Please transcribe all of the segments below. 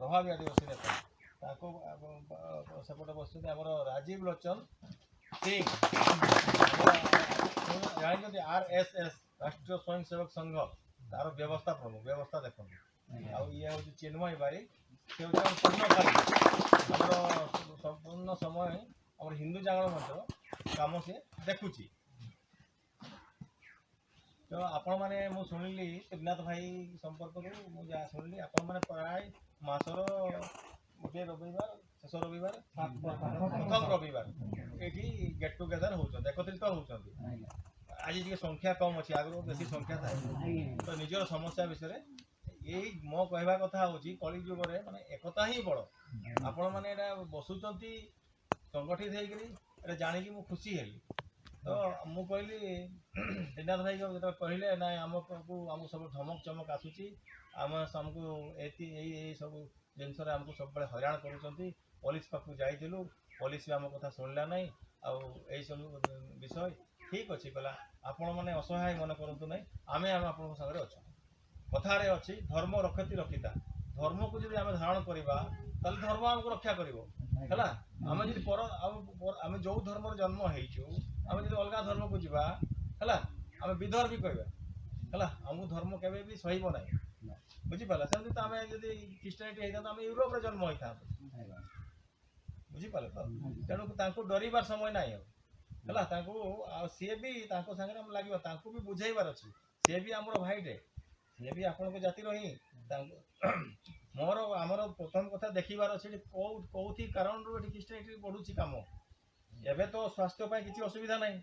ପ୍ରଭାବୀ ଆଦିବାସୀ ନେତା ତାଙ୍କୁ ସେପଟେ ବସିଛନ୍ତି ଆମର ରାଜୀବ ଲୋଚନ ସିଂ ଜାଣିଛନ୍ତି RSS ରାଷ୍ଟ୍ରୀୟ ସ୍ୱୟଂସେବକ ସଂଘ ତାର ବ୍ୟବସ୍ଥା ପ୍ରମୁଖ ବ୍ୟବସ୍ଥା ଦେଖନ୍ତୁ ଆଉ ଇଏ ହେଉଛି ଚିନ୍ମୟ ବାରିକ ସେ ହେଉଛି ପୂର୍ଣ୍ଣକାଳୀ ଆମର ସମ୍ପୂର୍ଣ୍ଣ ସମୟ ଆମର ହିନ୍ଦୁ ଜାଗରଣ ମଞ୍ଚର କାମ ସେ ଦେଖୁଛି। ତ ଆପଣମାନେ ମୁଁ ଶୁଣିଲି ତ୍ରିନାଥ ଭାଇ ସମ୍ପର୍କରୁ ମୁଁ ଯାହା ଶୁଣିଲି ଆପଣମାନେ ପ୍ରାୟ ମାସର ଗୋଟିଏ ରବିବାର ଶେଷ ରବିବାର ପ୍ରଥମ ରବିବାର ଏଠି ଗେଟ୍ ଟୁଗେଦର ହେଉଛନ୍ତି ଏକତ୍ରିତ ହେଉଛନ୍ତି। ଆଜି ଟିକେ ସଂଖ୍ୟା କମ୍ ଅଛି ଆଗରୁ ବେଶୀ ସଂଖ୍ୟା ଥାଏ ତ ନିଜର ସମସ୍ୟା ବିଷୟରେ ଏଇ ମୋ କହିବା କଥା ହେଉଛି କଳି ଯୁଗରେ ମାନେ ଏକତା ହିଁ ବଡ଼। ଆପଣମାନେ ଏଇଟା ବସୁଛନ୍ତି ସଂଗଠିତ ହେଇକରି ଏଇଟା ଜାଣିକି ମୁଁ ଖୁସି ହେଲି। ତ ମୁଁ କହିଲି ତ୍ରିନାଥ ଭାଇ ଯେତେବେଳେ କହିଲେ ନାଇଁ ଆମକୁ ସବୁ ଧମକ ଚମକ ଆସୁଛି ଆମକୁ ଏଇ ସବୁ ଜିନିଷରେ ଆମକୁ ସବୁବେଳେ ହଇରାଣ କରୁଛନ୍ତି ପୋଲିସ ପାଖକୁ ଯାଇଥିଲୁ ପୋଲିସ ବି ଆମ କଥା ଶୁଣିଲା ନାହିଁ ଆଉ ଏଇସବୁ ବିଷୟ ଠିକ୍ ଅଛି କହିଲା ଆପଣମାନେ ଅସହାୟ ମନେ କରନ୍ତୁ ନାହିଁ ଆମେ ଆପଣଙ୍କ ସାଙ୍ଗରେ ଅଛୁ। କଥାରେ ଅଛି ଧର୍ମ ରକ୍ଷତି ରକ୍ଷିତା ଧର୍ମକୁ ଯଦି ଆମେ ଧାରଣ କରିବା ତାହେଲେ ଧର୍ମ ଆମକୁ ରକ୍ଷା କରିବ ହେଲା। ଆମେ ଯଦି ଆମେ ଯେଉଁ ଧର୍ମରେ ଜନ୍ମ ହେଇଛୁ ଆମେ ଯଦି ଅଲଗା ଧର୍ମକୁ ଯିବା ହେଲା ଆମେ ବିଧର୍ମୀ କହିବା ହେଲା ଆମକୁ ଧର୍ମ କେବେ ବି ସହିବ ନାହିଁ ବୁଝିପାରିଲା। ସେମିତି ତ ଆମେ ଯଦି ଖ୍ରୀଷ୍ଟିଆନିଟି ହେଇଥାନ୍ତୁ ଆମେ ୟୁରୋପରେ ଜନ୍ମ ହେଇଥାନ୍ତୁ ବୁଝିପାରିଲେ ତ ତେଣୁ ତାଙ୍କୁ ଡରିବାର ସମୟ ନାହିଁ ଆଉ ହେଲା ତାଙ୍କୁ ଆଉ ସିଏ ବି ତାଙ୍କ ସାଙ୍ଗରେ ଆମେ ଲାଗିବ ତାଙ୍କୁ ବି ବୁଝେଇବାର ଅଛି ସିଏ ବି ଆମର ଭାଇଟେ ସିଏ ବି ଆପଣଙ୍କ ଜାତିର ହିଁ ତାଙ୍କୁ ଆମର ପ୍ରଥମ କଥା ଦେଖିବାର ଅଛି କୋଉଠି କାରଣରୁ ଏଠି ଖ୍ରୀଷ୍ଟିଆନିଟି ବଢୁଛି କାମ। ଏବେ ତ ସ୍ୱାସ୍ଥ୍ୟ ପାଇଁ କିଛି ଅସୁବିଧା ନାହିଁ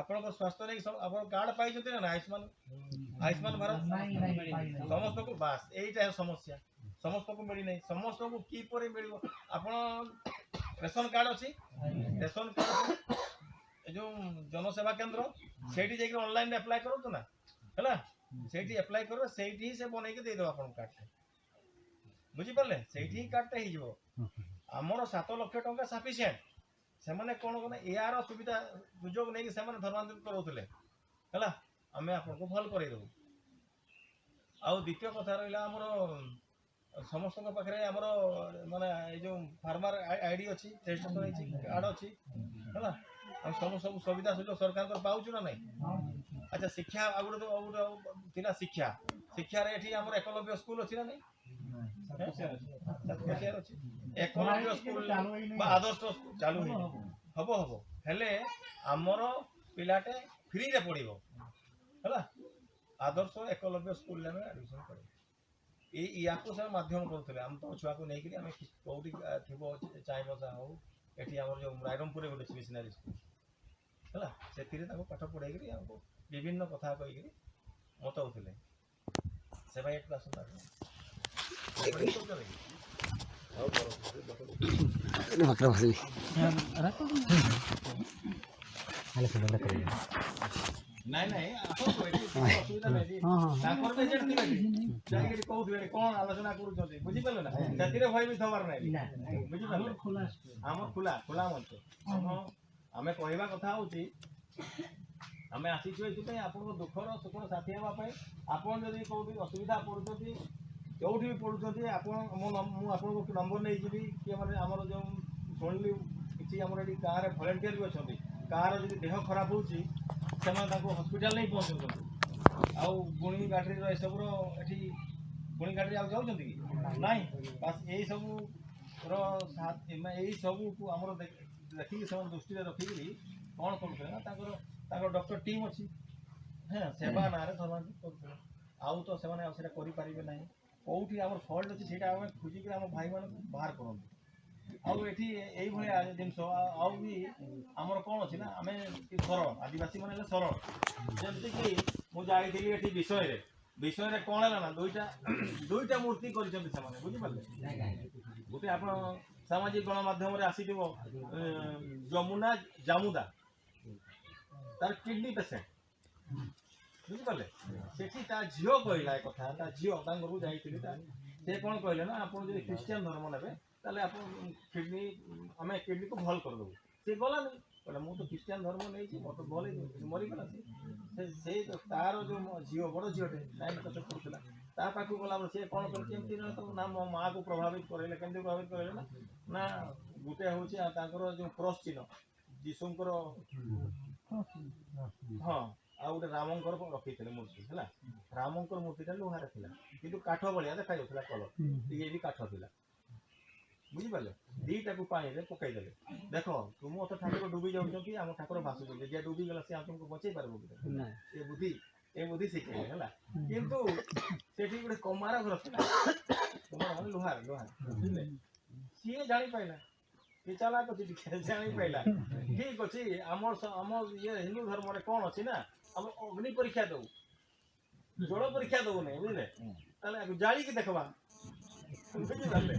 ଆପଣଙ୍କ ସ୍ୱାସ୍ଥ୍ୟ ନେଇ ଆପଣ କାର୍ଡ ପାଇଛନ୍ତି ନା ଆୟୁଷ୍ମାନ ଭାରତ ସମସ୍ତଙ୍କୁ ବାସ୍ ଏଇଟା ସମସ୍ୟା ସମସ୍ତଙ୍କୁ ମିଳିନାହିଁ ସମସ୍ତଙ୍କୁ କିପରି ମିଳିବ ଆପଣ ରେସନ କାର୍ଡ ଅଛି ରେସନ କାର୍ଡ ଏ ଯେଉଁ ଜନସେବା କେନ୍ଦ୍ର ସେଇଠି ଯାଇକି ଅନଲାଇନରେ ଆପ୍ଲାଏ କରନ୍ତୁ ନା ହେଲା ସେଇଠି ଆପ୍ଲାଏ କରିବେ ସେଇଠି ହିଁ ସେ ବନେଇକି ଦେଇଦେବ ଆପଣଙ୍କ କାର୍ଡଟା ବୁଝିପାରିଲେ ସେଇଠି ହିଁ କାର୍ଡଟା ହେଇଯିବ। ଆମର 7 ଲକ୍ଷ ଟଙ୍କା ସଫିସିଏଣ୍ଟ ସେମାନେ କ'ଣ କଲେ ଏହାର ସୁବିଧା ସୁଯୋଗ ନେଇକି ସେମାନେ ଧର୍ମାନ୍ତରିତ କରୁଥିଲେ ହେଲା ଆମେ ଆପଣଙ୍କୁ ଭଲ କରେଇଦେବୁ। ଆଉ ଦ୍ୱିତୀୟ କଥା ରହିଲା ଆମର ସମସ୍ତଙ୍କ ପାଖରେ ଆମର ମାନେ ଏଇ ଯେଉଁ ଫାର୍ମର ଆଇଡି ଅଛି ରେଜିଷ୍ଟ୍ରେସନ ହେଇଛି କାର୍ଡ ଅଛି ହେଲା ଆମେ ସବୁ ସୁବିଧା ସୁଯୋଗ ସରକାରଙ୍କର ପାଉଛୁ ନା ନାହିଁ। ଆଚ୍ଛା ଶିକ୍ଷା ଆଉ ଗୋଟେ ଥିଲା ଶିକ୍ଷାରେ ଏଠି ଆମର ଏକଲବ୍ୟ ସ୍କୁଲ ଅଛି ନା ନାହିଁ ଅଛି ଏକଲବ୍ୟ ସ୍କୁଲ ବା ଆଦର୍ଶ ଚାଲୁ ହେଇନି ହବ ହେଲେ ଆମର ପିଲାଟେ ଫ୍ରିରେ ପଢିବ ହେଲା ଆଦର୍ଶ ଏକଲବ୍ୟ ସ୍କୁଲରେ ଆମେ ଆଡମିସନ କରିବୁ ୟାକୁ ସେମାନେ ମାଧ୍ୟମ କରୁଥିଲେ ଆମେ ତ ଛୁଆକୁ ନେଇକରି ଆମେ କୋଉଠି ଥିବ ଚାଇଁବସା ହଉ ଏଠି ଆମର ଯେଉଁ ରାଇରଙ୍ଗପୁରରେ ଗୋଟେ ମିଶନାରୀ ସ୍କୁଲ ହେଲା ସେଥିରେ ତାଙ୍କୁ ପାଠ ପଢ଼େଇକରି ଆମକୁ ବିଭିନ୍ନ କଥା କହିକରି ମତଉଥିଲେ ସେ ଭାଇ ଏଠୁ ଆସନ୍ତା ନାଇଁ ଅସୁବିଧା ନାହିଁ ତାଙ୍କର ଏଜେଣ୍ଟ ଥିବେ ଯାଇକି କହୁଥିବେ କ'ଣ ଆଲୋଚନା କରୁଛନ୍ତି ବୁଝିପାରିଲେ ନା ସେଥିରେ ଭୟଭୀତ ହବାର ନାହିଁ ବୁଝିପାରିଲେ ଆମର ଖୋଲା ମଞ୍ଚ ଆମେ କହିବା କଥା ହେଉଛି ଆମେ ଆସିଛୁ ଏଥିପାଇଁ ଆପଣଙ୍କ ଦୁଃଖର ସୁଖର ସାଥୀ ହେବା ପାଇଁ ଆପଣ ଯଦି କେଉଁଠି ଅସୁବିଧା ପଡ଼ୁଛନ୍ତି ଯେଉଁଠି ବି ପଡ଼ୁଛନ୍ତି ଆପଣ ମୁଁ ଆପଣଙ୍କୁ ନମ୍ବର ନେଇଯିବି କି ମାନେ ଆମର ଯେଉଁ ଶୁଣିଲି କିଛି ଆମର ଏଠି ଗାଁରେ ଭଲେଣ୍ଟିୟର ବି ଅଛନ୍ତି କାହାର ଯଦି ଦେହ ଖରାପ ହେଉଛି ସେମାନେ ତାଙ୍କୁ ହସ୍ପିଟାଲ ନେଇ ପହଞ୍ଚୁଛନ୍ତି ଆଉ ଗୁଣି ଗାଡ଼ିର ଏସବୁର ଏଠି ଗୁଣି ଗାଡ଼ିରେ ଆଉ ଯାଉଛନ୍ତି କି ନାହିଁ ବାସ୍ ଏଇସବୁର ଏଇସବୁକୁ ଆମର ଦେଖିକି ସେମାନେ ଦୃଷ୍ଟିରେ ରଖିକିରି କ'ଣ କରୁଥିଲେ ନା ତାଙ୍କର ଡକ୍ଟର ଟିମ୍ ଅଛି ହଁ ସେବା ନାଁରେ ଧର୍ମାନ୍ତରିତ କରୁଥିଲେ ଆଉ ତ ସେମାନେ ଆଉ ସେଇଟା କରିପାରିବେ ନାହିଁ କେଉଁଠି ଆମର ଫଲ୍ଟ ଅଛି ସେଇଟା ଆମେ ଖୋଜିକିରି ଆମ ଭାଇମାନଙ୍କୁ ବାହାର କରନ୍ତୁ। ଆଉ ଏଠି ଏଇଭଳିଆ ଜିନିଷ ଆଉ ବି ଆମର କ'ଣ ଅଛି ନା ଆମେ ସରଳ ଆଦିବାସୀ ମାନେ ହେଲେ ସରଳ ଯେମିତିକି ମୁଁ ଯାଇଥିଲି ଏଠି ବିଷୟରେ କ'ଣ ହେଲା ନା ଦୁଇଟା ମୂର୍ତ୍ତି କରିଛନ୍ତି ସେମାନେ ବୁଝିପାରିଲେ ଗୋଟେ ଆପଣ ସାମାଜିକ ଗଣମାଧ୍ୟମରେ ଆସିଥିବ ଯମୁନା ଜାମୁଦା ତାର କିଡନୀ ପେସେଣ୍ଟ ବୁଝିପାରିଲେ ସେଠି ତା ଝିଅ କହିଲା ଏ କଥା ତା ଝିଅ ତାଙ୍କ ଘରକୁ ଯାଇଥିଲି ସେ କ'ଣ କହିଲେ ନା ଆପଣ ଯଦି ଖ୍ରୀଷ୍ଟିଆନ ଧର୍ମ ନେବେ ତାହେଲେ ଆପଣ ଆମେ କିଡନୀକୁ ଭଲ କରିଦେବୁ ସେ ଗଲାନି କହିଲା ମୁଁ ତ ଖ୍ରୀଷ୍ଟିଆନ ଧର୍ମ ନେଇଛି ମୋତେ ଭଲ ମରିଗଲା ସେ ତାର ଯେଉଁ ଝିଅ ବଡ଼ ଝିଅଟେ 9th କ୍ଲାସରେ ପଢ଼ୁଥିଲା ତା ତା ପାଖକୁ ଗଲାବେଳେ ସିଏ କ'ଣ କରେ କେମିତି ନା ମୋ ମାଆକୁ ପ୍ରଭାବିତ କରେଇଲେ। କେମିତି ପ୍ରଭାବିତ କରେଇଲେ ନା ଗୋଟେ ହେଉଛି ତାଙ୍କର ଯେଉଁ କ୍ରସ୍ ଚିହ୍ନ ଯୀଶୁଙ୍କର, ହଁ, ଆଉ ଗୋଟେ ରାମଙ୍କର ରଖିଥିଲେ ମୂର୍ତ୍ତି ହେଲା। ରାମଙ୍କର ମୂର୍ତ୍ତିଟା ଲୁହାରେ ଥିଲା କିନ୍ତୁ କାଠ ଭଳିଆ ଦେଖାଯାଉଥିଲା କଲର, ଇଏ ବି କାଠ ଥିଲା। ବୁଝିପାରିଲେ? ଦିଟାକୁ ପାଣିରେ ପକାଇଦେଲେ। ଦେଖ ତୁମ ତ ଠାକୁର ଡୁବି ଯାଉଛନ୍ତି, ଆମ ଠାକୁର ଭାସୁଛନ୍ତି, ଯିଏ ଡୁବି ଗଲା ସେ ଆପଣଙ୍କୁ ବଞ୍ଚେଇ ପାରିବ କି? ଏ ବୁଦ୍ଧି ଶିଖେଇଲେ ହେଲା। କିନ୍ତୁ ସେଠି ଗୋଟେ କମାର ଘର ଥିଲା, ଲୁହାର ବୁଝିଲେ? ସିଏ ଜାଣିପାରିଲା, ସିଏ ଚାଲାକ ଅଛି ଟିକେ, ଜାଣିପାରିଲା ଠିକ ଅଛି ଆମ ଇଏ ହିନ୍ଦୁ ଧର୍ମରେ କ'ଣ ଅଛି ନା ଆମେ ଅଗ୍ନି ପରୀକ୍ଷା ଦଉ, ଜଳ ପରୀକ୍ଷା ଦଉ ନାହିଁ, ବୁଝିଲେ? ତାହେଲେ ଜାଳିକି ଦେଖବା, ବୁଝିପାରିଲେ?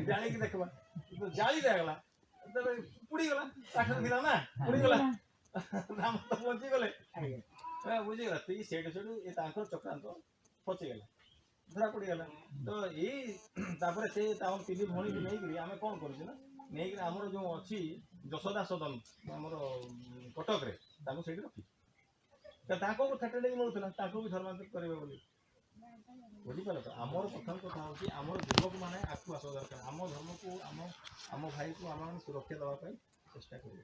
ଜାଳିକି ଦେଖବା, ଜାଳି ଦିଆଗଲା, ପୁଡ଼ିଗଲା, କାଠରେ ଥିଲା ନା, ପୁଡ଼ିଗଲା, ରାମ ତ ବଞ୍ଚିଗଲେ। ବୁଝିଗଲା? ସେଠୁ ଏ ତାଙ୍କର ଚକ୍ରାନ୍ତ ଫସିଗଲା, ଧରା ପଡ଼ିଗଲା। ତ ଏଇ ତାପରେ ସେ ତାଙ୍କ 3 ଭଉଣୀକୁ ନେଇକରି ଆମେ କ'ଣ କରୁଛୁ ନା ନେଇକରି ଆମର ଯେଉଁ ଅଛି ଯଶୋଦା ସଦନ ଆମର କଟକରେ, ତାଙ୍କୁ ସେଇଠି ରଖିଛୁ। ତାଙ୍କୁ ଥେଟେଇ ମିଳୁଥିଲା, ତାଙ୍କୁ ବି ଧର୍ମାନ୍ତରିତ କରିବେ ବୋଲି। ବୁଝିପାରିଲ ତ? ଆମର ପ୍ରଥମ କଥା ହେଉଛି ଆମର ଯୁବକମାନେ ଆଗକୁ ଆସିବା ଦରକାର। ଆମ ଧର୍ମକୁ ଆମ ଭାଇକୁ ଆମମାନେ ସୁରକ୍ଷା ଦେବା ପାଇଁ ଚେଷ୍ଟା କରିବେ।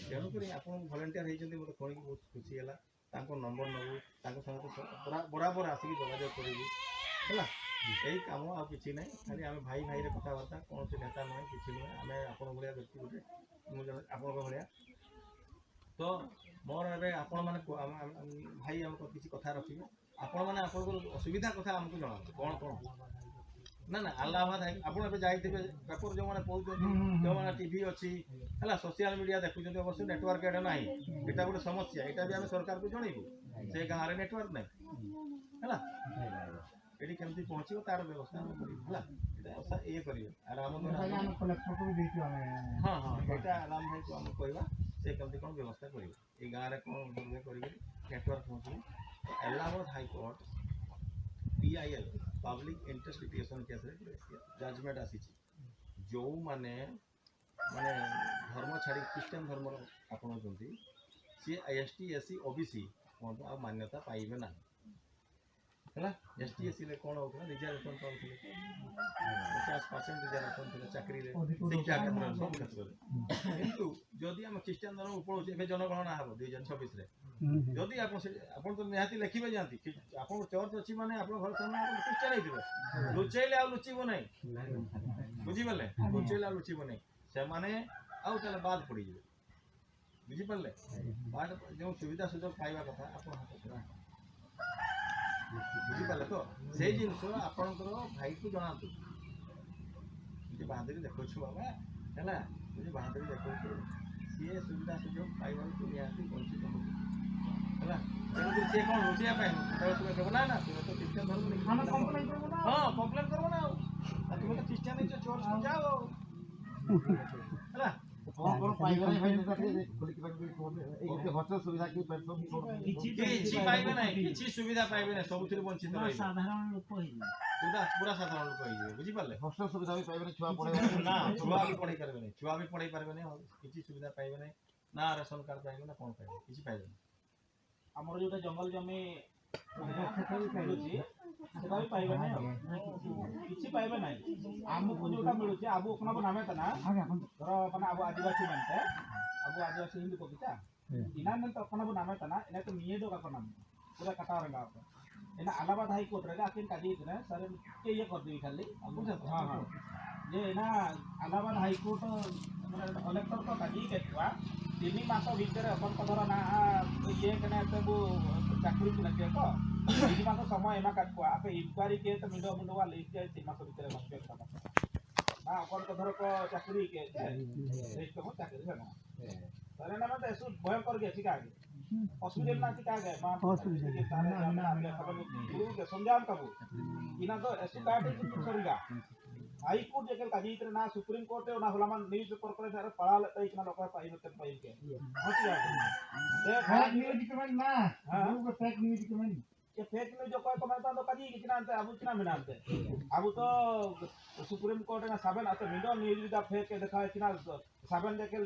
ତେଣୁକରି ଆପଣ ଭଲେଣ୍ଟିୟର ହେଇଛନ୍ତି, ମୋତେ ଶୁଣିକି ବହୁତ ଖୁସି ହେଲା। ତାଙ୍କ ନମ୍ବର ନେବୁ, ତାଙ୍କ ସହିତ ବରାବର ଆସିକି ଯୋଗାଯୋଗ କରିବୁ ହେଲା। ଏଇ କାମ ଆଉ କିଛି ନାହିଁ, ଖାଲି ଆମେ ଭାଇରେ କଥାବାର୍ତ୍ତା, କୌଣସି ନେତା ନୁହେଁ, କିଛି ନୁହେଁ। ଆମେ ଆପଣଙ୍କ ଭଳିଆ ବ୍ୟକ୍ତି ଗୋଟେ, ମୁଁ ଜଣେ ଆପଣଙ୍କ ଭଳିଆ। ତ ମୋର ଏବେ ଆପଣମାନେ ଭାଇ ଆମର କିଛି କଥା ରଖିବେ। ଆପଣମାନେ ଆପଣଙ୍କର ଅସୁବିଧା କଥା ଆମକୁ ଜଣାନ୍ତୁ, କ'ଣ ନା ଆହ୍ଲାବାଦ ଆପଣ ଏବେ ଯାଇଥିବେ, ପେପର ଯେଉଁମାନେ ପଢ଼ୁଛନ୍ତି, ଯେଉଁମାନେ ଟିଭି ଅଛି ହେଲା, ସୋସିଆଲ ମିଡ଼ିଆ ଦେଖୁଛନ୍ତି, ଅବଶ୍ୟ ନେଟୱାର୍କ ଏଇଟା ନାହିଁ, ଏଇଟା ଗୋଟେ ସମସ୍ୟା। ଏଇଟା ବି ଆମେ ସରକାରକୁ ଜଣେଇବୁ, ସେ ଗାଁରେ ନେଟୱାର୍କ ନାହିଁ ହେଲା। ଏଠି କେମିତି ପହଞ୍ଚିବ ତାର ବ୍ୟବସ୍ଥା ଆମେ କରିବୁ ହେଲା। ଏଇଟା ଇଏ କରିବେ ଆରାମ, ହଁ ଏଇଟା ଆରାମ ଭାଇକୁ ଆମେ କହିବା, ସେ କେମିତି କ'ଣ ବ୍ୟବସ୍ଥା କରିବେ, ଏଇ ଗାଁରେ କ'ଣ ସର୍ଭେ କରିବେ, ନେଟୱାର୍କ ପହଞ୍ଚିବ। Allahabad high court PIL public interest litigation କେସ୍ରେ ଜଜମେଣ୍ଟ ଆସିଛି। ଯେଉଁମାନେ ଧର୍ମ ଛାଡ଼ି ଖ୍ରୀଷ୍ଟିଆନ ଧର୍ମର ଆପଣଉଛନ୍ତି, ସିଏ ST SC OBC ଆଉ ମାନ୍ୟତା ପାଇବେ ନାହିଁ ହେଲା। ST SCରେ କ'ଣ ହେଉଥିଲା, ରିଜର୍ଭେସନ୍ ପାଉଥିଲେ, 50% ରିଜର୍ଭେସନ୍ ଥିଲା ଚାକିରିରେ, ଶିକ୍ଷା କ୍ଷେତ୍ରରେ, ସବୁ କ୍ଷେତ୍ରରେ। କିନ୍ତୁ ଯଦି ଆମେ ଖ୍ରୀଷ୍ଟିଆନ ଧର୍ମକୁ ପଳଉଛୁ, ଏବେ ଜନଗଣନା ହେବ 2026ରେ, ଯଦି ଆପଣ ତ ନିହାତି ଲେଖିବେ ଯାଆନ୍ତି, ଆପଣଙ୍କ ଚର୍ଚ୍ଚ ଅଛି ମାନେ ଆପଣଙ୍କ ଘର ସାମ୍ନା ଖ୍ରୀଷ୍ଟିଆନ ହେଇଥିବେ, ଲୁଚେଇଲେ ଆଉ ଲୁଚିବ ନାହିଁ, ବୁଝିପାରିଲେ? ଲୁଚେଇଲେ ଆଉ ଲୁଚିବ ନାହିଁ, ସେମାନେ ଆଉ ତାହେଲେ ବାଦ ପଡ଼ିଯିବେ। ବୁଝିପାରିଲେ? ବାଦ ଯେଉଁ ସୁବିଧା ସୁଯୋଗ ପାଇବା କଥା ଆପଣ ହାତ ଛଡ଼ା, ବୁଝିପାରିଲେ ତ? ସେଇ ଜିନିଷ ଆପଣଙ୍କର ଭାଇକୁ ଜଣାନ୍ତୁ। ବାହାଦୁରୀ ଦେଖାଉଛୁ ବାବା ହେଲା, ବାହାଦୁରୀ ଦେଖାଉଛୁ, ସିଏ ସୁବିଧା ସୁଯୋଗ ପାଇବାରୁ ତୁ ନିହାତି ବଞ୍ଚିତ ହେବ ହେଲା। ତେଣୁକରି ସିଏ କ'ଣ ଲୁଚିବା ପାଇଁ ତୁମେ କହିବ ନା ତୁମେ ତ ଖ୍ରୀଷ୍ଟିଆନ ଧର୍ମ, ହଁ କମ୍ପ୍ଲେନ୍ କରିବ ନା, ଆଉ ତୁମେ ତ ଖ୍ରୀଷ୍ଟିଆନ ହେଇଛ, ଚର୍ଚ୍ଚକୁ ଯାଅ ଆଉ ହେଲା। କିଛି ପାଇବେ ନାହିଁ, କିଛି ସୁବିଧା ପାଇବେ ନାହିଁ, ସବୁଥିରୁ ବଞ୍ଚିତ ରହିବେ, ପୁରା ସାଧାରଣ ଲୋକ ହେଇଯିବେ। ବୁଝିପାରିଲେ? ହଷ୍ଟେଲ ସୁବିଧା ବି ପାଇବେନି, ଛୁଆ ବି ପଢ଼େଇ ପାରିବେନି, କିଛି ସୁବିଧା ପାଇବେ ନାହିଁ, ନା ରେସନ କାର୍ଡ ପାଇବେ ନା କ'ଣ ପାଇବେ, କିଛି ପାଇବେନି। ଆମର ଯୋଉଟା ଜଙ୍ଗଲ ଜମି ମିଳୁଛି ସେଟା ବି ପାଇବେ ନାହିଁ, ଆଉ କିଛି ପାଇବେ ନାହିଁ। ଆମକୁ ଯୋଉଟା ମିଳୁଛି ଆବୁ ଆପଣଙ୍କ ନାମେ ତା ନା ଧର ମାନେ ଆବୁ आदिवासी बनते abu आदिवासी हिंदू को किता इना में तो अपना को नामे ता ना इना तो निये दो का नाम पूरा कटा रंगा आप इना अलाहाबाद हाई कोर्ट रे आकिन काजी इतने सर के ये कर दी खाली हां हां जे इना अलाहाबाद हाई कोर्ट माने कलेक्टर को काजी केतवा 3 मास भीतर अपन को धर ना ये कने तबु चाकरी को लगे को 3 मास समय एमा काटवा आपे इंक्वायरी के तो मिडो मुंडो वाले 3 मास भीतर मस्के ना अपन को धर को चाकरी के रेस्ट को चाकरी है ना तारे ना मत ऐसो भयंकर के ठीक आगे हॉस्पिटल ना ठीक आगे मां हॉस्पिटल के तारे जाना आपने खबर गुरु के समझाम कबू इना तो ऐसो काटे कुछ करेगा हाई कोर्ट जेकल काजी इतने ना सुप्रीम कोर्ट है ना हलामान न्यूज़ पेपर करे सारे पढ़ा लेते इतना लोग पाई होते पाई के होती है ये फेक न्यूज़ कमेंट ना हां वो फेक न्यूज़ कमेंट ये फेक न्यूज़ जो कोई कमेंट तो काजी कितना अंत अब कितना मिलाते अब तो सुप्रीम कोर्ट ना साबन आते मिडो न्यूज़ दा फेक के दिखा कितना साबन देके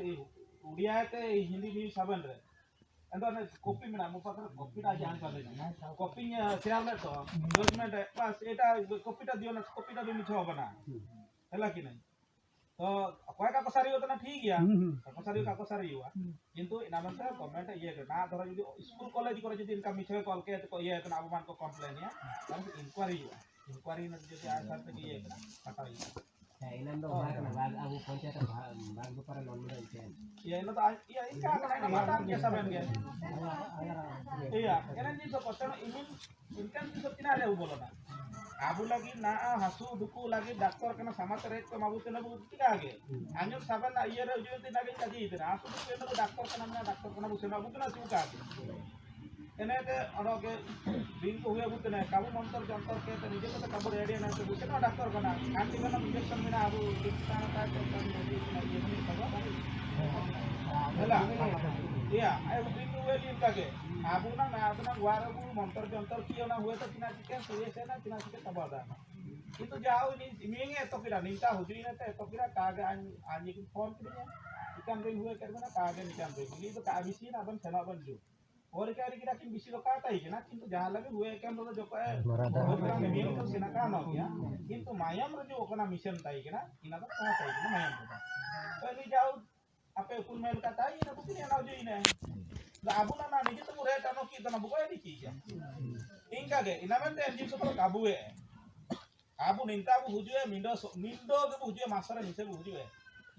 उड़िया के हिंदी न्यूज़ साबन रे एंदो ने कॉपी में ना मुफाकर कॉपी टा जान कर लेना कॉपी शेयर ले तो डॉक्यूमेंट बस एटा कॉपी टा दियो ना कॉपी टा भी मिछ होबना हैला कि नहीं तो अकय का कसारी होता ना ठीक गया कसारी का कसारी हुआ किंतु इना मन से गवर्नमेंट ये ना धरो यदि स्कूल कॉलेज करे यदि इनका मिछ कॉल के तो ये तो अवमान को कंप्लेन या तब इंक्वायरी हुआ इंक्वायरी न जो आज तक ये हटाई इनंदो भाग अबु पंचायत भाग पर लोन में इचेन ये न तो ये इनका ना माता के सब बन गया iya एना जी तो पटन इनकम जी तो किना ले बोलो ना आबू लगी ना हसु दुकु लगी डॉक्टर कना समाज रे तो माबू तेना बु टिका आगे आंजो साबन ना ये रे जो दिन आगे काजी इतना हसु दुकु एना डॉक्टर कना बु सेना बु ना सुका आगे एने के अरोगे दिन को हुए बुतने काबू मंत्र जंतर के तो निजे को काबू रेडी ना तो बुतने डॉक्टर कना आंटी कना इंजेक्शन में आबू दिखाना का तो ये नहीं खबर हेला iya ayo bintu we din kage abu na guara bu montor jontor kio na huwe to tina chicken suye se na tina chicken tabada itu jauh ini minge to kira ninta hujui na te to kira kage anji ki phone kirinya ikan ring huwe karbe na kage nikan ring ini to ka bisi na ban sena ban ju और क्या रे किरा किन BC लोका ताई के ना किंतु जहां लगे हुए कैम रो जो का प्रोग्राम में मिल तो सेना का न किया किंतु मायाम रो जो ओकना मिशन ताई के ना इना तो का ताई के मायाम तो ini jauh apa pun mail kata ini aku ini ana uji ini la abu na ni kita mure ta no ki ta na buko di ki ya inka ge ina mente enjin so kabu e abu ninta bu hujue mindo ke hujue masara nise bu hujue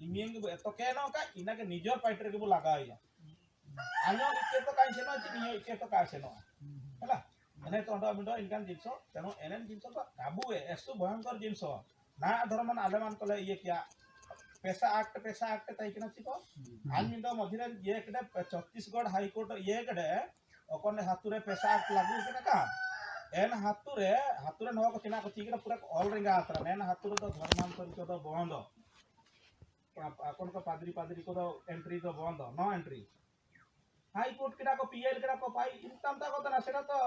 imien ke eto ke no ka ina ke nijor paiter ke bu laga ya anyo ke to kai seno ji ni ke to ka seno hala ene to ndo mindo inkan jinso teno enen jinso ko kabu e esu bhayankar jinso na धर्मन आलेमान कले ये क्या पैसा act ताई किना सिको आन मझिरे ये कड़े Chhattisgarh high court ये कड़े ओकने हातुरे पैसा एक्ट लागू किना का एन हातुरे नवा को चिना को चिकना पूरा ऑल रिंगा आतरा एन हातुरे तो धर्मांतर को तो बंद अकोन को पादरी को तो एंट्री तो बंद नो एंट्री हाईकोर्ट किना को पीएल किना को पाई इनकम ता को तना सेटा तो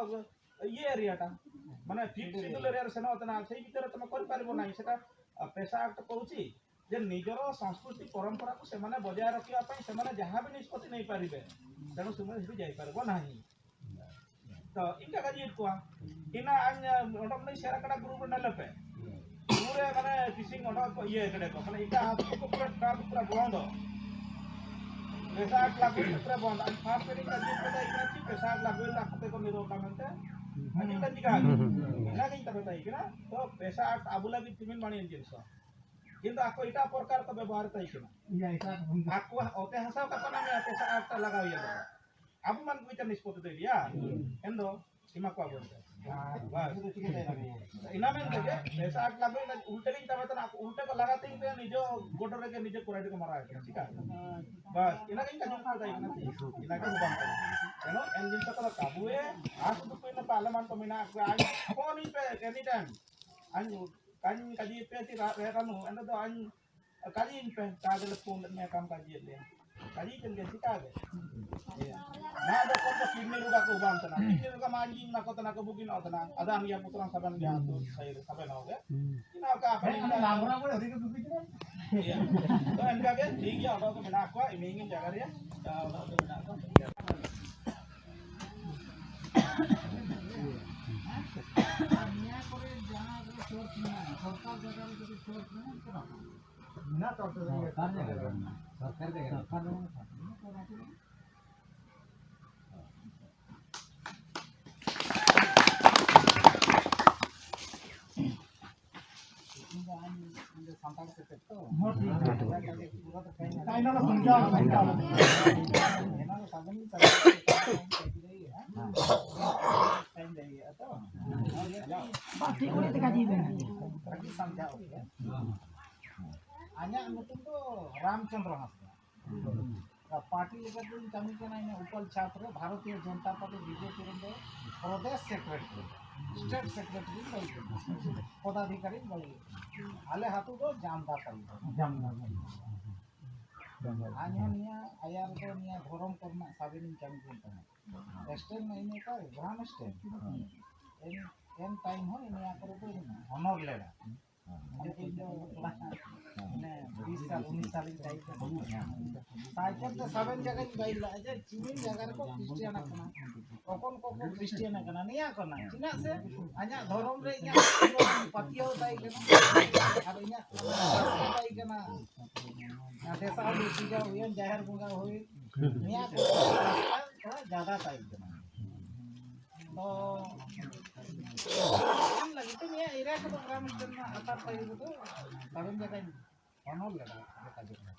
ये एरियाटा माने फिफ्थ शेड्यूल एरिया रे सेना तना सेई भीतर तमे कर पारिबो नाही सेटा पैसा एक्ट कहूची जे निजर संस्कृति परंपरा को सेमाने बजाय रखिया पई सेमाने जहां भी निष्पत्ति नहीं पारिबे तेणु सेमाने हिडी जाई पारबो नाही तो इनका काजी कोआ इना अन ओडम नै शेरा कड़ा ग्रुप न लपे पूरे माने फिशिंग ओडो ये कड़े को माने इका हाथ को पूरा बंद पैसा लागू पूरा बंद अन फास्ट पेडी काजी पता इना ची पैसा लागू लाखते को निरोध मानते अनि काजी का इना कहीं तबे ताई किना तो पैसा आबुला की तिमिन मानी इंजिन सो किंतु आपको इटा प्रकार का व्यवहार ताई किना आपको ओते हसाव का पना में पैसा आटा लगाविया अब मन विचार निष्पत्ति दे दिया एंदो सीमा को बोलते बस इना में देखे पैसा आट लागो ना उल्टे नहीं तबे तना उल्टे को लगाते ही पे निजो गोडर के निजे कुराडी को मारा है ठीक है बस इना कहीं का जोखा ताई किना इना का हुबान एनो इंजिन का तो काबू है आज तो कोई ना पार्लियामेंट को मिना आज फोन ही पे एनी टाइम आज kan kaji pe ti ra kanu anda to an kaji pe ka de phone ne kam kaji le kaji ken ke sika ge na do ko kidney ruga ko ban tana kidney ruga manjing na ko tana ko bugin otana adan ya putra saban ge atu sai saban ho ge ina ka apa ni lamra ko ri ko bugin ya to en ka ge ठीक है odo ko bina ko imingin jaga ria odo ko bina ko ना तो सरकार संतान से तो काइना ना समझा ना साधन टाइम देगी तो बात ठीक होने तक जी में बाकी समझाओ आnya अनुतुम तो रामचंद्र हासदा पार्टी लेकर दिन कमी के नहीं उपल छात्र भारतीय जनता पार्टी बीजेपी रे प्रदेश सेक्रेटरी स्टेट सेक्रेटरी बई पदाधिकारी बई आले हाथू तो जामदा करी आnya निया आयार तो निया धरम करना साबिन कमी करता स्टेट नहीं का ग्राम स्टेट एन टाइम हो निया करे तो ऑनर लेला মানে 20 সাল 19 সাল সাইকেল তো সাবেন জায়গায় বাইলা যে চিমিন জায়গার को Christian kana kokon kokon Christian kana niya kana china se anya dhorom re inya patiyo tai kana ar inya tai kana desa bisi ja huyen jahar bunga hoy niya ko ज़्यादा tai kana to kan lagi tu niya ira ko program kana atar pai gitu saben jaga onol lada jeka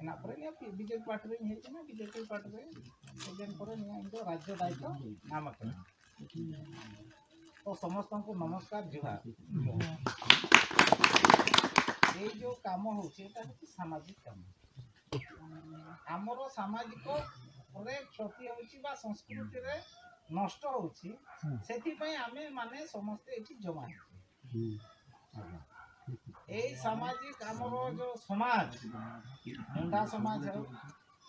enak pore niya BJP party re hej kana BJP party re ejen pore niya indo rajya daito नाम kana तो समस्त को नमस्कार जुहार ये जो काम होचे एटा होची सामाजिक काम हमरो सामाजिक रे क्षति होची बा संस्कृति रे नष्ट होची सेति पई आमे माने समस्त एठी जमा এই সামাজিক हमरो जो समाज मुंडा समाज है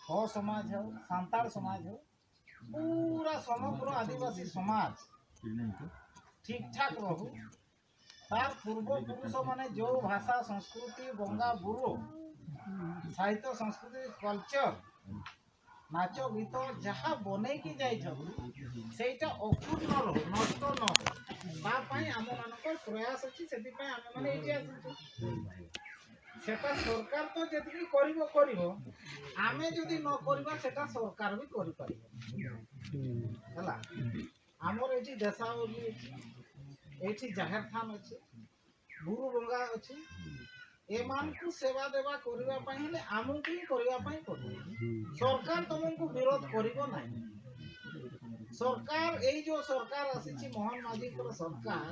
हो समाज है सांताल समाज है पूरा समग्र आदिवासी समाज ठीक ठाक रहू तार पूर्व पुरुष माने जो भाषा संस्कृति गंगा बुरो साहित्य संस्कृति कल्चर नाच गीत जहाँ बने की जाई सेटा अपूर्ण रहो नष्ट न हो ता पई आम मानक प्रयास अछि सेति पई आम माने एठी आसी सेटा सरकार तो जेति करिवो करिवो आमे जदि न करिबा सेटा सरकार भी करि परिबो हला हमर एठी देसावली एठी जाहेर थान अछि गुरु गंगा अछि एमान को सेवा देवा करिवा पई हेले आमु की करिवा पई पड़ो सरकार तुमको विरोध करिवो नाही सरकार एई जो सरकार आसी मोहन माझी को सरकार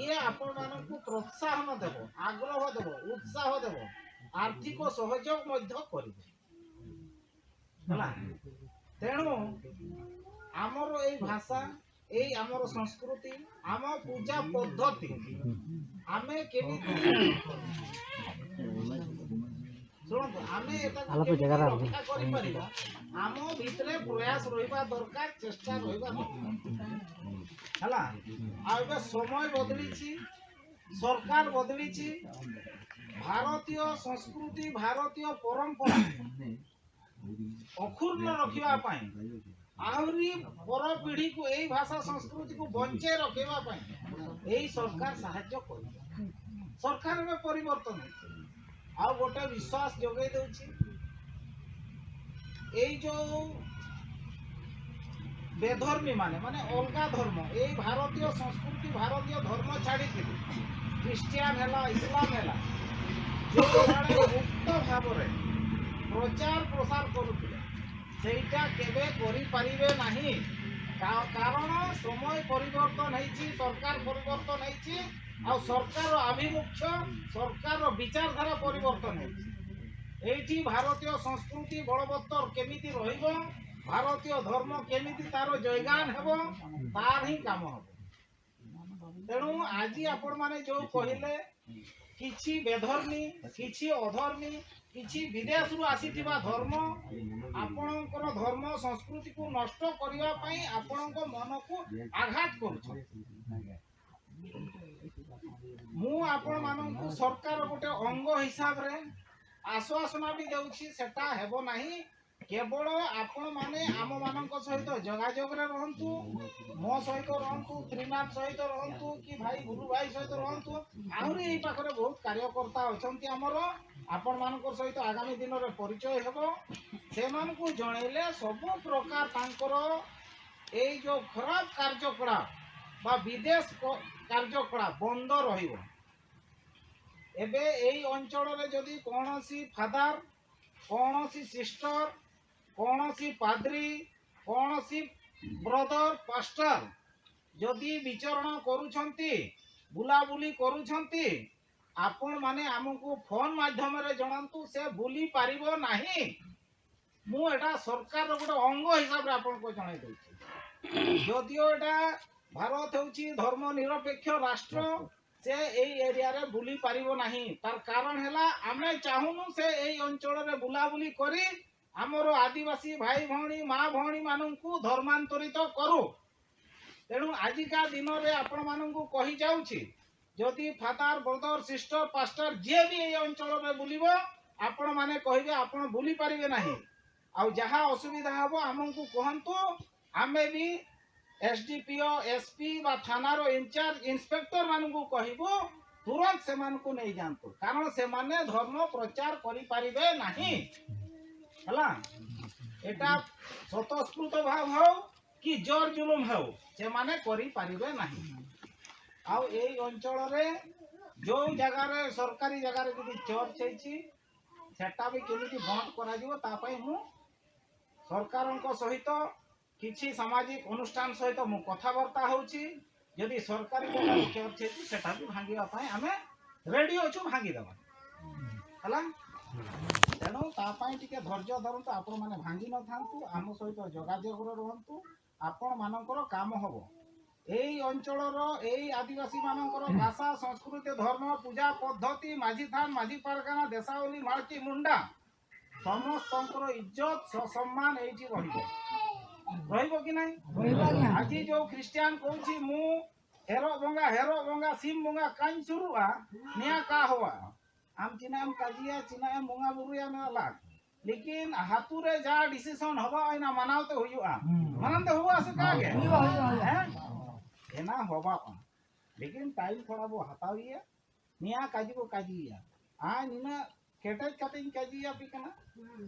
ये आपण मानन को प्रोत्साहन देबो आग्रह देबो उत्साह देबो आर्थिक सहयोग मध्य करिवो हला तेणु आमर एई भाषा एई आमर संस्कृति आम पूजा पद्धति आमे केमिति सुनतो आमे एटा रक्षा करि परिबा आम भितरे प्रयास रहिबा दरकार चेष्टा रहिबा हला आबे समय बदलिछि सरकार बदलिछि भारतीय संस्कृति भारतीय परंपरा अक्षुण्ण रखिबा पई आउरी पर पीढ़ी को एई भाषा संस्कृति को बंचे रखिबा पई एई सरकार सहायता कर सरकार में परिवर्तन आ गोटे विश्वास जगै दउछि एई जो बेधर्मी माने माने अलगा धर्म एई भारतीय संस्कृति भारतीय धर्म छाड़ी दिली क्रिश्चियन हैला इस्लाम हैला जो मुक्त भाव रे प्रचार प्रसार करुथिले सेटा केबे करि परिबे नाही कारण समय परिवर्तन हैछि सरकार परिवर्तन हैछि आ सरकार आभिमुख्य सरकार विचारधारा परिवर्तन हैछि एठी भारतीय संस्कृति बलवत्तर केमिति रहिबो भारतीय धर्म केमिति तारो जयगान हेबो तार ही काम हेबो तेणु आज आपण माने जो कहिले किछि बेधर्मी किछि अधर्मी किछि विदेश रु आसीथिबा धर्म आपणकर धर्म संस्कृति को नष्ट करिवा पई आपणको मन को आघात करूछ मु आपण माननकु सरकार गोटे अंग हिसाब रे आश्वासन भी देउछि सेटा हेबो नाही केवल आपण माने आम मानक सहित जोगाजोग रे रहंतु मो सहित रहंतु त्रिनाथ सहित रहंतु कि भाई गुरु भाई सहित रहंतु आहुरी एई पाखरे बहुत कार्यकर्ता अछंती हमर आपण मानक सहित आगामी दिन रे परिचय हेबो सेमान को जणैले सब प्रकार तांकर एई जो खराब कार्यकलाप बा विदेश कार्यकलाप बंद रहिबो एबे एई अंचल रे जदी कोनोसी फादर कोनोसी सिस्टर कोनोसी पाद्री कोनोसी ब्रदर पास्टर जदी विचरण करूछंती बुलाबुली करूछंती आपण माने हमको फोन माध्यम रे जणांतु से बुली पारिबो नाही मु एटा सरकार रो गोटे अंग हिसाब रे आपण को जणाई देछि जदियो एटा भारत होछि धर्म निरपेक्ष राष्ट्र से एई एरिया रे बुली पारिबो नाही तार कारण हैला आमे चाहुनु से एई अंचल रे बुलाबुली करी हमरो आदिवासी भाई भौणी माँ भौणी माननकु धर्मांतरित करू तेणु आजिका दिन रे आपण माननकु कहि जाउछि যদি ফাদার ব্রদর সিস্টর পাস্টর যে ବି এই অঞ্চଳରେ ବୁଲିବ ଆପଣ ମାନେ କହିବେ ଆପଣ ବୁଲି ପାରିବେ ନାହିଁ ଆଉ ଯାହା ଅସୁବିଧା ହେବ ଆମକୁ କୁହନ୍ତୁ ଆମେ ବି एसडीपीओ एसपी ବା ଥାନାର ଇନଚାର୍ଜ ଇନ୍ସପେକ୍ଟର ମାନଙ୍କୁ କହିବୁ ତୁରନ୍ତ ସେମାନଙ୍କୁ ନେଇ ଯାଆନ୍ତୁ କାରଣ ସେମାନେ ଧର୍ମ ପ୍ରଚାର କରିପାରିବେ ନାହିଁ ହେଲା এটা ସ୍ୱତଃସ୍ଫୂର୍ତ୍ତ ଭାବ ହଉ କି ଜୋର ଜୁଲୁମ ହଉ ସେମାନେ କରିପାରିବେ ନାହିଁ ଆଉ ଏଇ ଅଞ୍ଚଳରେ ଯୋଉ ଜାଗାରେ ସରକାରୀ ଜାଗାରେ ଯଦି ଚର୍ଚ୍ଚ ହେଇଛି ସେଟା ବି କେମିତି ବନ୍ଦ କରାଯିବ ତା ପାଇଁ ମୁଁ ସରକାରଙ୍କ ସହିତ କିଛି ସାମାଜିକ ଅନୁଷ୍ଠାନ ସହିତ ମୁଁ କଥାବାର୍ତ୍ତା ହେଉଛି ଯଦି ସରକାରୀ ଜାଗାରେ ଚର୍ଚ୍ଚ ହେଇଛି ସେଟା ବି ଭାଙ୍ଗିବା ପାଇଁ ଆମେ ରେଡି ଅଛୁ ଭାଙ୍ଗିଦେବା ହେଲା ତେଣୁ ତା ପାଇଁ ଟିକେ ଧୈର୍ଯ୍ୟ ଧରନ୍ତୁ ଆପଣମାନେ ଭାଙ୍ଗି ନଥାନ୍ତୁ ଆମ ସହିତ ଯୋଗାଯୋଗରେ ରୁହନ୍ତୁ ଆପଣମାନଙ୍କର କାମ ହବ এই অঞ্চলর এই আদিবাসী মানଙ୍କର ভাষা সংস্কৃতি ধর্ম পূজা পদ্ধতি মাঝি থান মাঝি পারগানা দেশাবলী মার্চি মুন্ডা ସମସ୍ତଙ୍କର ଇଜ୍ଜତ ସମ୍ମାନ ଏଇଠି ରହିବ ରହିବ କି ନାହିଁ ଆଜି ଯୋଉ ଖ୍ରୀଷ୍ଟିଆନ କହୁଛି ମୁଁ ହେର ଭଙ୍ଗା ସିମ ଭଙ୍ଗା କାଇଁ ସୁରୁଆ ନିଆ କା ହवा हम चिनाम काजिया चिनाम मुंगा बुरुया में अलग लेकिन हाथुरे जा डिसीजन हवा आइना मनावते हुआ मनाते हुआ से का के एना होबा लेकिन टाइम थोड़ा वो हताविया निया काजी को काजिया आ निना केटज कटिंग काजिया पिकना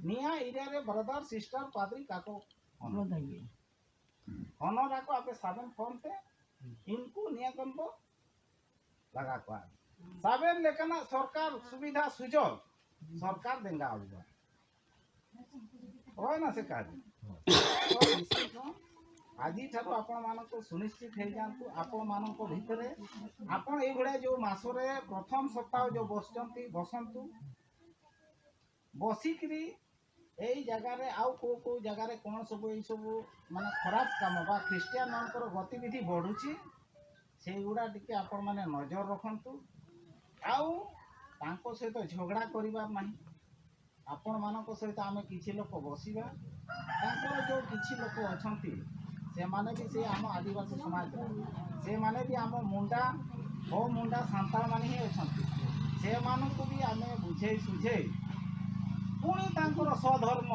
निया एरिया रे ब्रदर सिस्टर पादरी काको ऑनर को आपे साबन फोन पे इनको निया कनको लगा को साबन लेकना सरकार सुविधा सुजोग सरकार देंगा आउगा होय ना से काज ଆଜି ଠାରୁ ଆପଣମାନଙ୍କୁ ସୁନିଶ୍ଚିତ ହେଇଯାଆନ୍ତୁ ଆପଣମାନଙ୍କ ଭିତରେ ଆପଣ ଏଇଭଳିଆ ଯେଉଁ ମାସରେ ପ୍ରଥମ ସପ୍ତାହ ଯେଉଁ ବସନ୍ତୁ ବସିକିରି ଏଇ ଜାଗାରେ ଆଉ କୋଉ ଜାଗାରେ କ'ଣ ସବୁ ଏଇ ସବୁ ମାନେ ଖରାପ କାମ ବା ଖ୍ରୀଷ୍ଟିଆନମାନଙ୍କର ଗତିବିଧି ବଢ଼ୁଛି ସେଇଗୁଡ଼ା ଟିକେ ଆପଣମାନେ ନଜର ରଖନ୍ତୁ ଆଉ ତାଙ୍କ ସହିତ ଝଗଡ଼ା କରିବାର ନାହିଁ ଆପଣମାନଙ୍କ ସହିତ ଆମେ କିଛି ଲୋକ ବସିବା ତାଙ୍କର ଯେଉଁ କିଛି ଲୋକ ଅଛନ୍ତି ସେମାନେ ବି ସେ ଆମ ଆଦିବାସୀ ସମାଜର ସେମାନେ ବି ଆମ ମୁଣ୍ଡା ସାନ୍ତାଳ ମାନେ ହିଁ ଅଛନ୍ତି ସେମାନଙ୍କୁ ବି ଆମେ ବୁଝେଇ ସୁଝେଇ ପୁଣି ତାଙ୍କର ସ୍ୱଧର୍ମ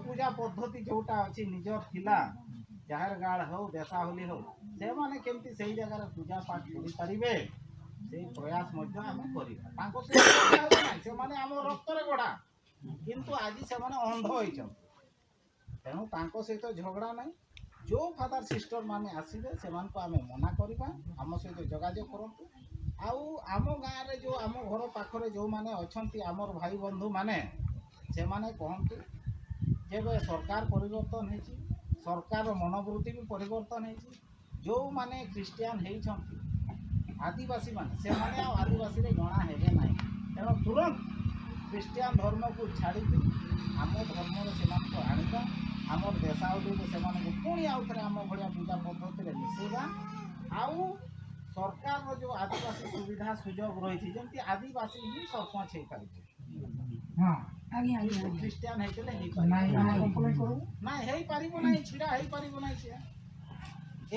ପୂଜା ପଦ୍ଧତି ଯେଉଁଟା ଅଛି ନିଜର ଥିଲା ଯାହାର ଗାଡ଼ ହଉ ଦେଶାହୁଲି ହଉ ସେମାନେ କେମିତି ସେଇ ଜାଗାରେ ପୂଜା ପାଠ କରିପାରିବେ ସେଇ ପ୍ରୟାସ ମଧ୍ୟ ଆମେ କରିବା ତାଙ୍କ ସହିତ ନାହିଁ ସେମାନେ ଆମ ରକ୍ତରେ ଗଢ଼ା କିନ୍ତୁ ଆଜି ସେମାନେ ଅନ୍ଧ ହୋଇଛନ୍ତି ତେଣୁ ତାଙ୍କ ସହିତ ଝଗଡ଼ା ନାହିଁ ଯେଉଁ ଫାଦର ସିଷ୍ଟର ମାନେ ଆସିବେ ସେମାନଙ୍କୁ ଆମେ ମନା କରିବା ଆମ ସହିତ ଯୋଗାଯୋଗ କରନ୍ତୁ ଆଉ ଆମ ଗାଁରେ ଯେଉଁ ଆମ ଘର ପାଖରେ ଯେଉଁମାନେ ଅଛନ୍ତି ଆମର ଭାଇ ବନ୍ଧୁମାନେ ସେମାନେ କହନ୍ତୁ ଯେବେ ସରକାର ପରିବର୍ତ୍ତନ ହେଇଛି ସରକାରର ମନୋବୃତ୍ତି ବି ପରିବର୍ତ୍ତନ ହେଇଛି ଯେଉଁମାନେ ଖ୍ରୀଷ୍ଟିଆନ ହେଇଛନ୍ତି ଆଦିବାସୀମାନେ ସେମାନେ ଆଉ ଆଦିବାସୀରେ ଗଣା ହେବେ ନାହିଁ ତେଣୁ ତୁରନ୍ତ ଖ୍ରୀଷ୍ଟିଆନ ଧର୍ମକୁ ଛାଡ଼ିକି ଆମ ଧର୍ମରେ ସେମାନଙ୍କୁ ଆଣିବା ଆମର ଦେଶାବଳୀରେ ସେମାନଙ୍କୁ ପୁଣି ଆଉ ଥରେ ଆମ ଭଳିଆ ପୂଜା ପଦ୍ଧତିରେ ମିଶାଇବା ଆଉ ସରକାରର ଯେଉଁ ଆଦିବାସୀ ସୁବିଧା ସୁଯୋଗ ରହିଛି ଯେମିତି ଆଦିବାସୀ ହିଁ ସରପଞ୍ଚ ହେଇପାରିବେ ଖ୍ରୀଷ୍ଟିଆନ ହେଇଥିଲେ ନାଇଁ ହେଇପାରିବ ନାହିଁ ଛିଡ଼ା ହେଇପାରିବ ନାହିଁ ସେ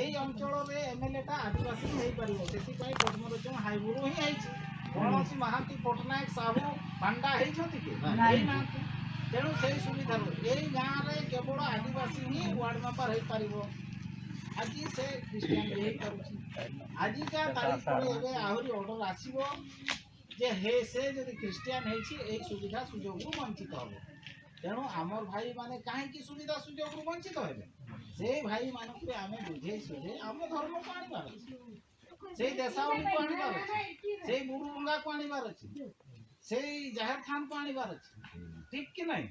এই ଅଞ୍ଚଳରେ ଏମଏଲଏଟା ଆଦିବାସୀ ହେଇପାରିବ ସେଥିପାଇଁ ପଦ୍ମଲୋଚନ ହାଇବୁରୁ ହିଁ ହେଇଛି କୌଣସି ମହାନ୍ତି ପଟ୍ଟନାୟକ ସାହୁ ପାଣ୍ଡା ହେଇଛନ୍ତି କି ହେଇନାହାନ୍ତି ତେଣୁ ସେଇ ସୁବିଧାରୁ ଏଇ ଗାଁରେ କେବଳ ଆଦିବାସୀ ହିଁ ୱାର୍ଡ ମେମ୍ବର ହେଇପାରିବ ଆଜି ସେ ଖ୍ରୀଷ୍ଟିଆନ ହେଇପାରୁଛି ଆଜିକା ତାରିଖରେ ଏବେ ଆହୁରି ଅର୍ଡର ଆସିବ ଯେ ସେ ଯଦି ଖ୍ରୀଷ୍ଟିଆନ ହେଇଛି ଏଇ ସୁବିଧା ସୁଯୋଗରୁ ବଞ୍ଚିତ ହେବ ତେଣୁ ଆମର ଭାଇମାନେ କାହିଁକି ସୁବିଧା ସୁଯୋଗରୁ ବଞ୍ଚିତ ହେବେ ସେଇ ଭାଇମାନଙ୍କୁ ଆମେ ବୁଝେଇ ସୁଝେଇ ଆମ ଧର୍ମକୁ ଆଣିବାର ଅଛି ସେଇ ଦେଶାବଳୀକୁ ଆଣିବାର ଅଛି ସେଇ ବୁରୁବୁଙ୍ଗାକୁ ଆଣିବାର ଅଛି ସେଇ ଜାହେର ଥାନକୁ ଆଣିବାର ଅଛି ଠିକ କି ନାହିଁ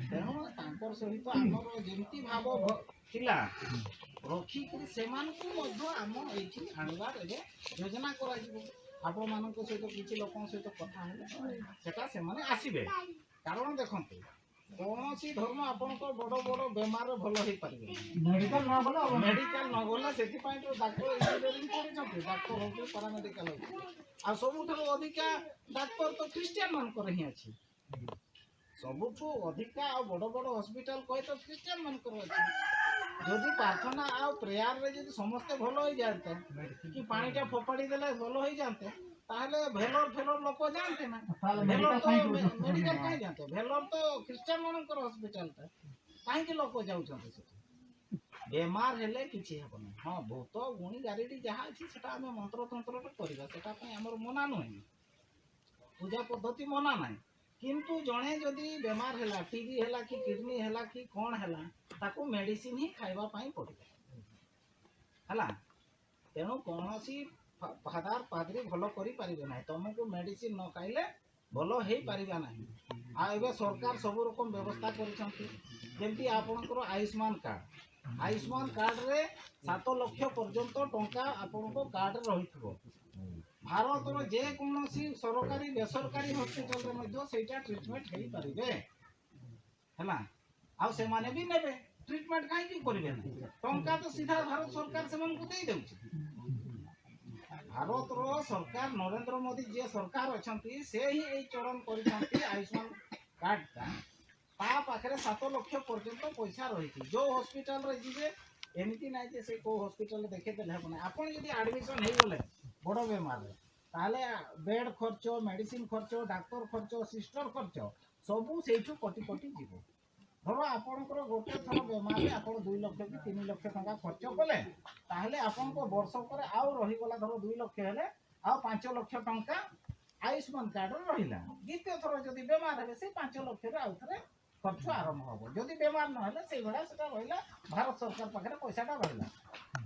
ତେଣୁ ତାଙ୍କର ସହିତ ଆମର ଯେମିତି ଭାବ ଥିଲା ରଖିକରି ସେମାନଙ୍କୁ ମଧ୍ୟ ଆମ ଏଇଠି ଆଣିବାର ଏବେ ଯୋଜନା କରାଯିବ ଆପଣମାନଙ୍କ ସହିତ କିଛି ଲୋକଙ୍କ ସହିତ କଥା ହେଲେ ସେଟା ସେମାନେ ଆସିବେ କାରଣ ଦେଖନ୍ତୁ କୌଣସି ଧର୍ମ ଆପଣଙ୍କ ବଡ଼ ବଡ଼ ବେମାରରେ ଭଲ ହେଇପାରିବ ମେଡିକାଲ ନ ଗଲେ ସେଥିପାଇଁ ତ ଡାକ୍ତର ଇଞ୍ଜିନିୟରିଂ କରୁଛନ୍ତି ଡାକ୍ତର ହଉଛି ପାରାମେଡିକାଲ ହଉଛି ଆଉ ସବୁଠାରୁ ଅଧିକା ଡାକ୍ତର ତ ଖ୍ରୀଷ୍ଟିଆନ ମାନଙ୍କର ହିଁ ଅଛି ସବୁଠୁ ଅଧିକା ଆଉ ବଡ଼ ବଡ଼ ହସ୍ପିଟାଲ କହେ ତ ଖ୍ରୀଷ୍ଟିଆନ ମାନଙ୍କର ଅଛି যদি প্রার্থনা ଆଉ ପ୍ରେୟାରରେ ଯଦି ସମସ୍ତେ ଭଲ ହେଇଯାଆନ୍ତେ କି ପାଣିଟା ଫୋପାଡ଼ି ଦେଲେ ଭଲ ହେଇଯାଆନ୍ତେ ତାହେଲେ ଭେଲୋର ଫେଲୋର ଲୋକ ଯାଆନ୍ତେ ନା। ଭେଲୋର ତ ମେଡିକାଲ କାହିଁ ଯାଆନ୍ତେ? ଭେଲୋର ତ ଖ୍ରୀଷ୍ଟିଆନ ମାନଙ୍କର ହସ୍ପିଟାଲଟା, କାହିଁକି ଲୋକ ଯାଉଛନ୍ତି ସେଠି? ବେମାର ହେଲେ କିଛି ହେବ ନାହିଁ। ହଁ, ଭୂତ ଗୁଣି ଗାରିଡ଼ି ଯାହା ଅଛି ସେଟା ଆମେ ମନ୍ତ୍ରତନ୍ତ୍ରରେ କରିବା, ସେଟା ପାଇଁ ଆମର ମନା ନୁହେଁ, ପୂଜା ପଦ୍ଧତି ମନା ନାହିଁ। କିନ୍ତୁ ଜଣେ ଯଦି ବେମାର ହେଲା, ଟିବି ହେଲା କି କିଡନୀ ହେଲା କି କ'ଣ ହେଲା, ତାକୁ ମେଡିସିନ ହିଁ ଖାଇବା ପାଇଁ ପଡ଼ିବ ହେଲା। ତେଣୁ କୌଣସି ଫାଦାର ପାଦ୍ରୀ ଭଲ କରିପାରିବେ ନାହିଁ, ତମକୁ ମେଡିସିନ ନ ଖାଇଲେ ଭଲ ହେଇପାରିବା ନାହିଁ। ଆଉ ଏବେ ସରକାର ସବୁ ରକମ ବ୍ୟବସ୍ଥା କରିଛନ୍ତି, ଯେମିତି ଆପଣଙ୍କର ଆୟୁଷ୍ମାନ କାର୍ଡ। ଆୟୁଷ୍ମାନ କାର୍ଡରେ 7 ଲକ୍ଷ ପର୍ଯ୍ୟନ୍ତ ଟଙ୍କା ଆପଣଙ୍କ କାର୍ଡରେ ରହିଥିବ। ଭାରତର ଯେକୌଣସି ସରକାରୀ ବେସରକାରୀ ହସ୍ପିଟାଲରେ ମଧ୍ୟ ସେଇଟା ଟ୍ରିଟମେଣ୍ଟ ହେଇପାରିବେ ହେଲା। ଆଉ ସେମାନେ ବି ନେବେ, ଟ୍ରିଟମେଣ୍ଟ କାହିଁକି କରିବେ ନାହିଁ? ଟଙ୍କା ତ ସିଧା ଭାରତ ସରକାର ସେମାନଙ୍କୁ ଦେଇଦେଉଛି। ଭାରତର ସରକାର ନରେନ୍ଦ୍ର ମୋଦି ଯିଏ ସରକାର ଅଛନ୍ତି ସେ ହିଁ ଏଇ ଚଳନ କରିଛନ୍ତି ଆୟୁଷ୍ମାନ କାର୍ଡଟା। ତା ପାଖରେ 7 ଲକ୍ଷ ପର୍ଯ୍ୟନ୍ତ ପଇସା ରହିଛି। ଯୋଉ ହସ୍ପିଟାଲରେ ଯିବେ ଏମିତି ନାହିଁ ଯେ ସେ କୋଉ ହସ୍ପିଟାଲରେ ଦେଖେଇଦେଲେ ହେବ ନାହିଁ। ଆପଣ ଯଦି ଆଡମିସନ ହେଇଗଲେ ବଡ଼ ବେମାରରେ, ତାହେଲେ ବେଡ୍ ଖର୍ଚ୍ଚ, ମେଡିସିନ ଖର୍ଚ୍ଚ, ଡାକ୍ତର ଖର୍ଚ୍ଚ, ସିଷ୍ଟର ଖର୍ଚ୍ଚ ସବୁ ସେଇଠୁ କଟି କଟି ଯିବ। ଧର ଆପଣଙ୍କର ଗୋଟେ ଥର ବେମାରରେ ଆପଣ 2 ଲକ୍ଷ କି 3 ଲକ୍ଷ ଟଙ୍କା ଖର୍ଚ୍ଚ କଲେ, ତାହେଲେ ଆପଣଙ୍କ ବର୍ଷକରେ ଆଉ ରହିଗଲା ଧର 2 ଲକ୍ଷ ହେଲେ ଆଉ 5 ଲକ୍ଷ ଟଙ୍କା ଆୟୁଷ୍ମାନ କାର୍ଡରେ ରହିଲା। ଦ୍ୱିତୀୟ ଥର ଯଦି ବେମାର ହେବେ ସେଇ 5 ଲକ୍ଷରେ ଆଉ ଥରେ ଖର୍ଚ୍ଚ ଆରମ୍ଭ ହବ। ଯଦି ବେମାର ନହେଲେ ସେଇଭଳିଆ ସେଟା ରହିଲା, ଭାରତ ସରକାର ପାଖରେ ପଇସାଟା ରହିଲା।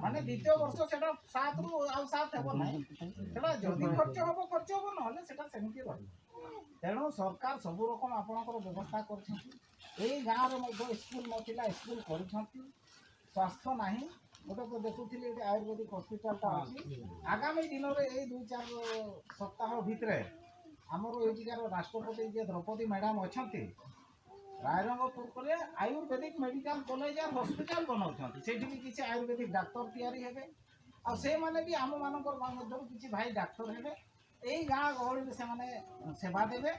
ମାନେ ଦ୍ୱିତୀୟ ବର୍ଷ ସେଟା 7ରୁ ଆଉ 7 ହେବ ନାହିଁ, ସେଟା ଯଦି ଖର୍ଚ୍ଚ ହବ ନହେଲେ ସେଟା ସେମିତି ରହିବ। ତେଣୁ ସରକାର ସବୁ ରକମ ଆପଣଙ୍କର ବ୍ୟବସ୍ଥା କରିଛନ୍ତି। ଏଇ ଗାଁରେ ମଧ୍ୟ ସ୍କୁଲ ନଥିଲା, ସ୍କୁଲ କରିଛନ୍ତି। ସ୍ୱାସ୍ଥ୍ୟ ନାହିଁ, ଗୋଟେ ତ ଦେଖୁଥିଲି ଏଠି ଆୟୁର୍ବେଦିକ ହସ୍ପିଟାଲଟା ଅଛି। ଆଗାମୀ ଦିନରେ ଏଇ 2-4 ସପ୍ତାହ ଭିତରେ ଆମର ଏଇଠିକାର ରାଷ୍ଟ୍ରପତି ଯିଏ ଦ୍ରୌପଦୀ ମ୍ୟାଡାମ ଅଛନ୍ତି, ରାୟରଙ୍ଗପୁରରେ ଆୟୁର୍ବେଦିକ ମେଡିକାଲ କଲେଜ ଆଉ ହସ୍ପିଟାଲ ବନାଉଛନ୍ତି। ସେଇଠି ବି କିଛି ଆୟୁର୍ବେଦିକ ଡାକ୍ତର ତିଆରି ହେବେ, ଆଉ ସେମାନେ ବି ଆମମାନଙ୍କର ମଧ୍ୟରୁ କିଛି ଭାଇ ଡାକ୍ତର ହେବେ। ଏଇ ଗାଁ ଗହଳିରେ ସେମାନେ ସେବା ଦେବେ।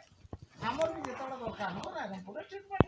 ଆମର ବି ଯେତେବେଳେ ଦରକାର ହେବ ରାୟରଙ୍ଗପୁରରେ ଟ୍ରିଟମେଣ୍ଟ